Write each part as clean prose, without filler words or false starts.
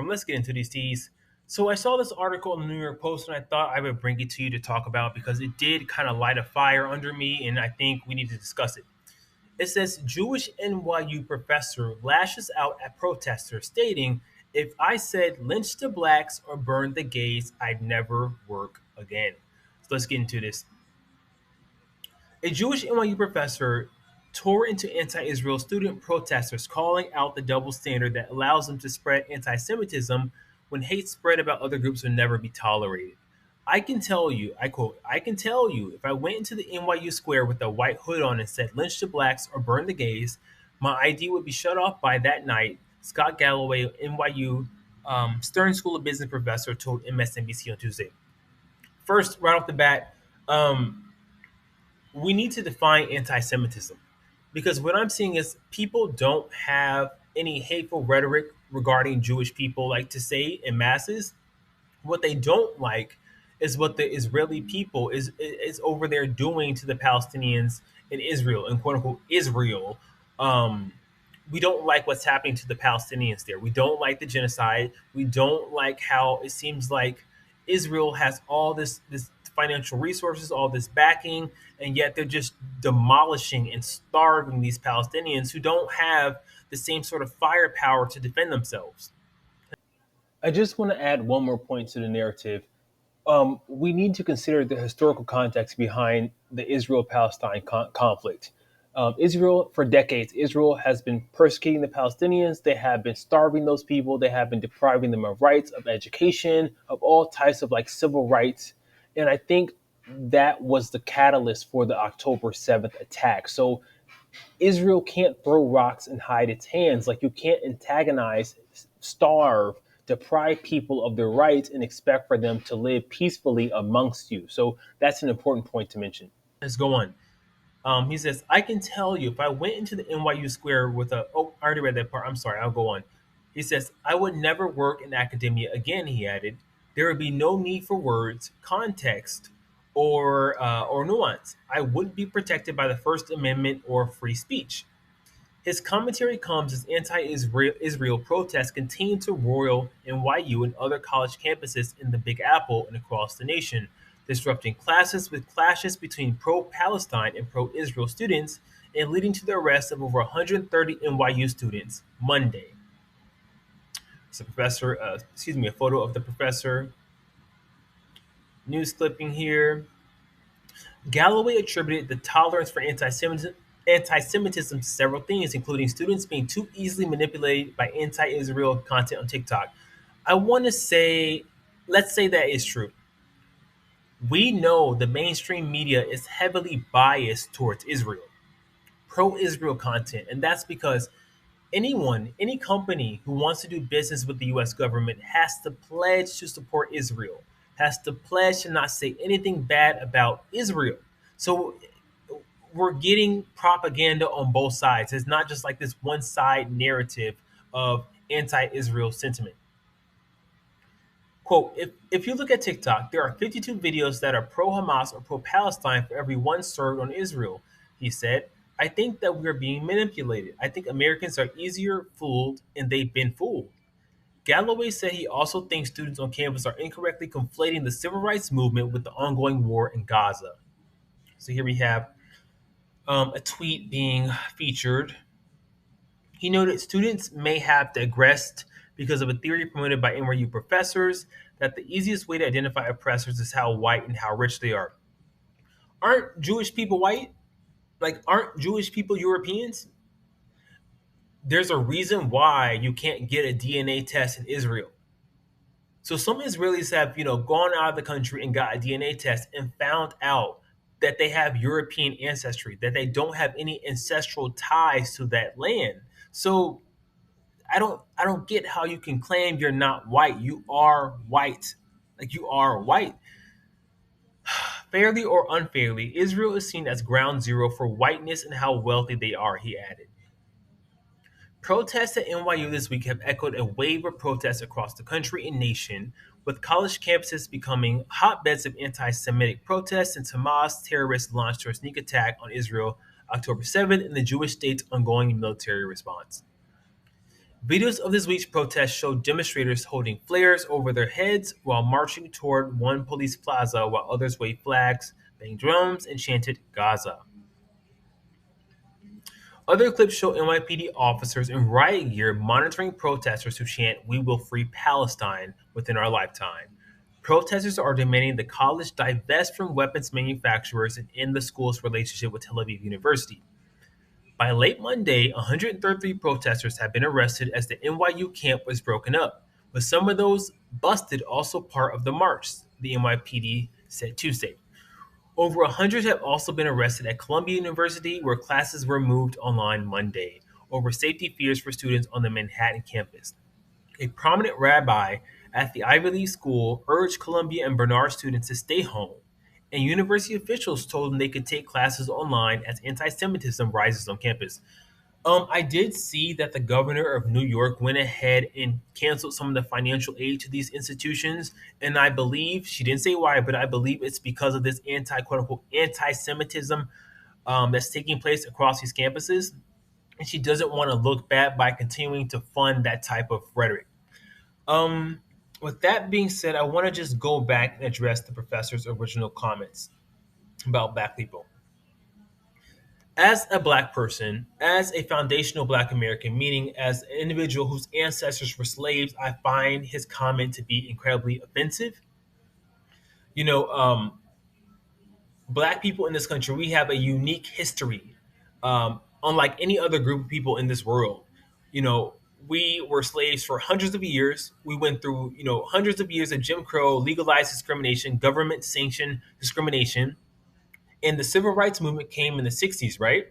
platform. Let's get into these teas. So I saw this article in the New York Post, and I thought I would bring it to you to talk about because it did kind of light a fire under me, and I think we need to discuss it. It says Jewish NYU professor lashes out at protesters, stating, "If I said lynch the blacks or burn the gays, I'd never work again." So let's get into this. A Jewish NYU professor tore into anti Israel student protesters, calling out the double standard that allows them to spread anti Semitism when hate spread about other groups will never be tolerated. I can tell you, I quote, I can tell you, if I went into the NYU square with a white hood on and said lynch the blacks or burn the gays, my ID would be shut off by that night, Scott Galloway, NYU Stern School of Business professor, told MSNBC on Tuesday. First, right off the bat, um, we need to define anti-Semitism because what I'm seeing is people don't have any hateful rhetoric regarding Jewish people like to say in masses. What they don't like is what the Israeli people is over there doing to the Palestinians in Israel, in quote unquote Israel. Um, we don't like what's happening to the Palestinians there. We don't like the genocide. We don't like how it seems like Israel has all this financial resources, all this backing, and yet they're just demolishing and starving these Palestinians who don't have the same sort of firepower to defend themselves. I just want to add one more point to the narrative. We need to consider the historical context behind the Israel-Palestine conflict. Israel, for decades, Israel has been persecuting the Palestinians. They have been starving those people. They have been depriving them of rights, of education, of all types of like civil rights. And I think that was the catalyst for the October 7th attack. So Israel can't throw rocks and hide its hands. Like you can't antagonize, starve, deprive people of their rights and expect for them to live peacefully amongst you. So that's an important point to mention. Let's go on. He says, I can tell you if I went into the NYU square with a, oh, I already read that part. I'm sorry. I'll go on. He says, I would never work in academia again, he added. There would be no need for words, context, or nuance. I wouldn't be protected by the First Amendment or free speech. His commentary comes as anti-Israel protests continue to roil NYU and other college campuses in the Big Apple and across the nation, disrupting classes with clashes between pro-Palestine and pro-Israel students and leading to the arrest of over 130 NYU students Monday. It's a professor, a photo of the professor. News clipping here. Galloway attributed the tolerance for anti-Semitism to several things, including students being too easily manipulated by anti-Israel content on TikTok. I want to say, let's say that is true. We know the mainstream media is heavily biased towards Israel, pro-Israel content, and that's because anyone, any company who wants to do business with the US government has to pledge to support Israel, has to pledge to not say anything bad about Israel. So we're getting propaganda on both sides. It's not just like this one side narrative of anti Israel sentiment. Quote, if you look at TikTok, there are 52 videos that are pro Hamas or pro Palestine for every one served on Israel, he said. I think that we're being manipulated. I think Americans are easier fooled and they've been fooled. Galloway said he also thinks students on campus are incorrectly conflating the civil rights movement with the ongoing war in Gaza. So here we have a tweet being featured. He noted students may have digressed because of a theory promoted by NYU professors that the easiest way to identify oppressors is how white and how rich they are. Aren't Jewish people white? Like, aren't Jewish people Europeans? There's a reason why you can't get a DNA test in Israel. So some Israelis have, gone out of the country and got a DNA test and found out that they have European ancestry, that they don't have any ancestral ties to that land. So I don't get how you can claim you're not white. You are white. Like you are white. Fairly or unfairly, Israel is seen as ground zero for whiteness and how wealthy they are, he added. Protests at NYU this week have echoed a wave of protests across the country and nation, with college campuses becoming hotbeds of anti Semitic protests since Hamas terrorists launched their sneak attack on Israel October 7th and the Jewish state's ongoing military response. Videos of this week's protest showed demonstrators holding flares over their heads while marching toward one police plaza while others waved flags, banged drums, and chanted Gaza. Other clips show NYPD officers in riot gear monitoring protesters who chant, "We will free Palestine" within our lifetime. Protesters are demanding the college divest from weapons manufacturers and end the school's relationship with Tel Aviv University. By late Monday, 133 protesters have been arrested as the NYU camp was broken up, with some of those busted also part of the march, the NYPD said Tuesday. Over 100 have also been arrested at Columbia University, where classes were moved online Monday over safety fears for students on the Manhattan campus. A prominent rabbi at the Ivy League school urged Columbia and Bernard students to stay home, and university officials told them they could take classes online as anti Semitism rises on campus. I did see that the governor of New York went ahead and canceled some of the financial aid to these institutions, and I believe she didn't say why, but I believe it's because of this anti quote unquote anti-Semitism that's taking place across these campuses, and she doesn't want to look bad by continuing to fund that type of rhetoric. Um, with that being said, I want to just go back and address the professor's original comments about black people. As a black person, as a foundational black American, meaning as an individual whose ancestors were slaves, I find his comment to be incredibly offensive. You know, black people in this country, we have a unique history, unlike any other group of people in this world. You know, we were slaves for hundreds of years. We went through, hundreds of years of Jim Crow, legalized discrimination, government sanctioned discrimination. And the civil rights movement came in the 60s, right?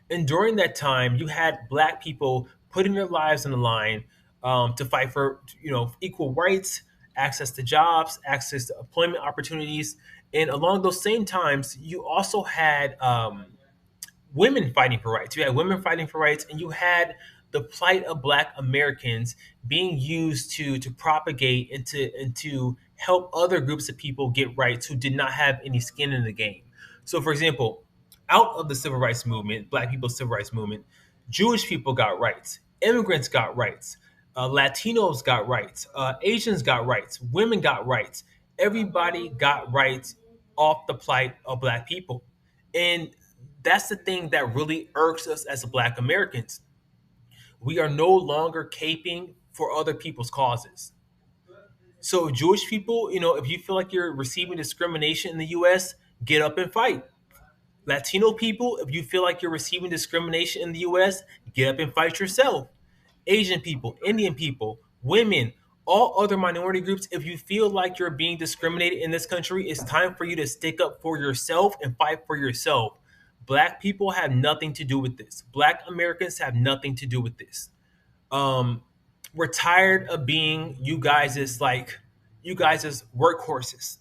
And during that time, you had black people putting their lives on the line to fight for equal rights, access to jobs, access to employment opportunities. And along those same times, you also had women fighting for rights. You had women fighting for rights, and you had the plight of Black Americans being used to propagate and to help other groups of people get rights who did not have any skin in the game. So, for example, out of the civil rights movement, Black people's civil rights movement, Jewish people got rights, immigrants got rights, Latinos got rights, Asians got rights, women got rights. Everybody got rights off the plight of Black people. And that's the thing that really irks us as Black Americans. We are no longer caping for other people's causes. So, Jewish people, if you feel like you're receiving discrimination in the US, get up and fight. Latino people, if you feel like you're receiving discrimination in the US, get up and fight yourself. Asian people, Indian people, women, all other minority groups, if you feel like you're being discriminated in this country, it's time for you to stick up for yourself and fight for yourself. Black people have nothing to do with this. Black Americans have nothing to do with this. Um, we're tired of being you guys as workhorses.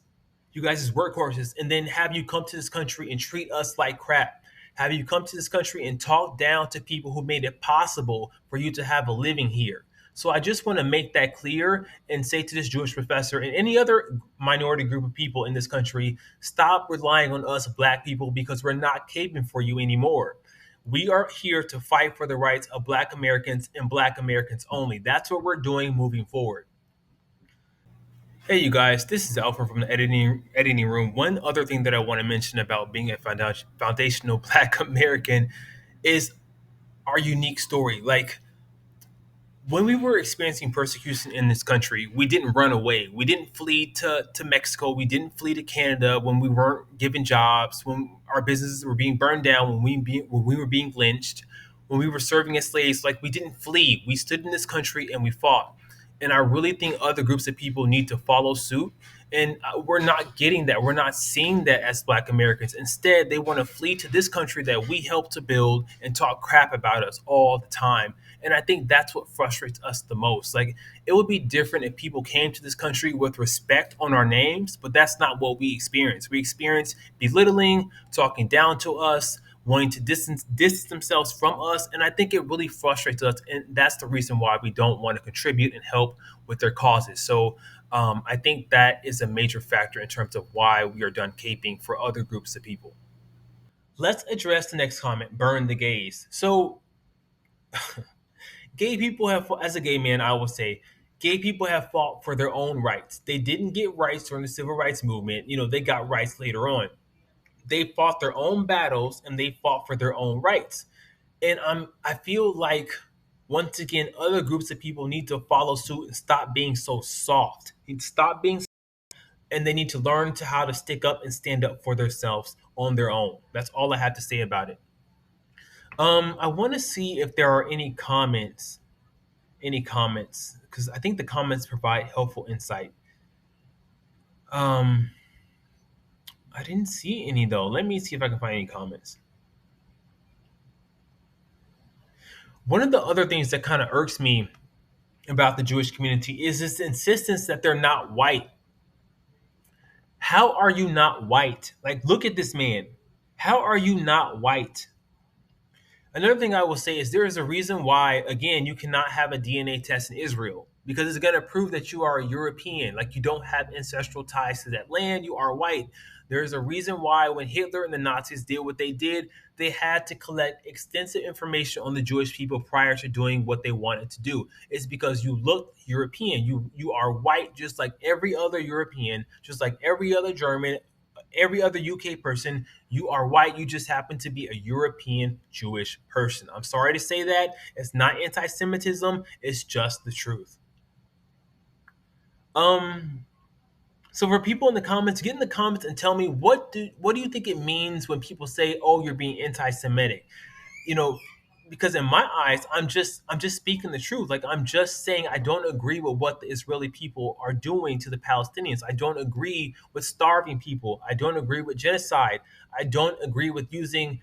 You guys as workhorses, and then have you come to this country and treat us like crap. Have you come to this country and talk down to people who made it possible for you to have a living here? So I just want to make that clear and say to this Jewish professor and any other minority group of people in this country, stop relying on us black people because we're not caping for you anymore. We are here to fight for the rights of Black Americans and Black Americans only. That's what we're doing moving forward. Hey, you guys, this is Alpha from the editing room. One other thing that I want to mention about being a foundational Black American is our unique story. Like, when we were experiencing persecution in this country, we didn't run away. We didn't flee to Mexico. We didn't flee to Canada when we weren't given jobs, when our businesses were being burned down, when we were being lynched, when we were serving as slaves. Like, we didn't flee. We stood in this country and we fought. And I really think other groups of people need to follow suit. And we're not getting that. We're not seeing that as Black Americans. Instead, they want to flee to this country that we helped to build and talk crap about us all the time. And I think that's what frustrates us the most. Like, it would be different if people came to this country with respect on our names, but that's not what we experience. We experience belittling, talking down to us, wanting to distance themselves from us. And I think it really frustrates us. And that's the reason why we don't want to contribute and help with their causes. So I think that is a major factor in terms of why we are done caping for other groups of people. Let's address the next comment, burn the gays. So gay people have, as a gay man, I will say, gay people have fought for their own rights. They didn't get rights during the civil rights movement. They got rights later on. They fought their own battles and they fought for their own rights. And I feel like once again, other groups of people need to follow suit and stop being so soft. Need to stop being, and they need to learn to how to stick up and stand up for themselves on their own. That's all I have to say about it. I want to see if there are any comments. Any comments? Because I think the comments provide helpful insight. Um, I didn't see any though. Let me see if I can find any comments. One of the other things that kind of irks me about the Jewish community is this insistence that they're not white. How are you not white? Like, look at this man. How are you not white? Another thing I will say is there is a reason why, again, you cannot have a DNA test in Israel because it's going to prove that you are a European, like you don't have ancestral ties to that land, you are white. There is a reason why when Hitler and the Nazis did what they did, they had to collect extensive information on the Jewish people prior to doing what they wanted to do. It's because you look European. You are white just like every other European, just like every other German, every other UK person. You are white. You just happen to be a European Jewish person. I'm sorry to say that. It's not anti-Semitism. It's just the truth. Um. So for people in the comments, get in the comments and tell me what do you think it means when people say, "Oh, you're being anti-Semitic." you know because in my eyes, I'm just speaking the truth. Like, I'm just saying I don't agree with what the Israeli people are doing to the Palestinians. I don't agree with starving people. I don't agree with genocide. I don't agree with using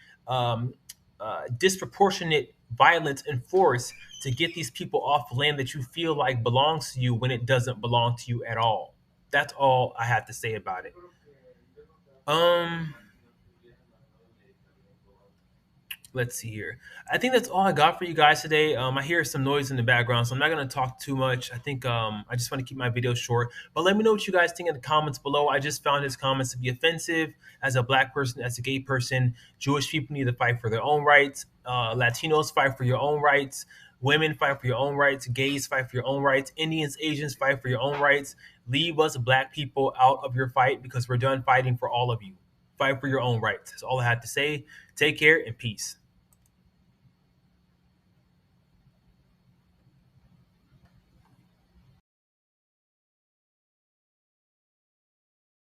disproportionate violence and force to get these people off land that you feel like belongs to you when it doesn't belong to you at all. That's all I have to say about it. um let's see here. I think that's all I got for you guys today. I hear some noise in the background, so I'm not going to talk too much. I think I just want to keep my video short. But let me know what you guys think in the comments below. I just found his comments to be offensive. As a black person, as a gay person, Jewish people need to fight for their own rights. Latinos, fight for your own rights. Women, fight for your own rights. Gays, fight for your own rights. Indians, Asians, fight for your own rights. Leave us black people out of your fight because we're done fighting for all of you. Fight for your own rights. That's all I have to say. Take care and peace.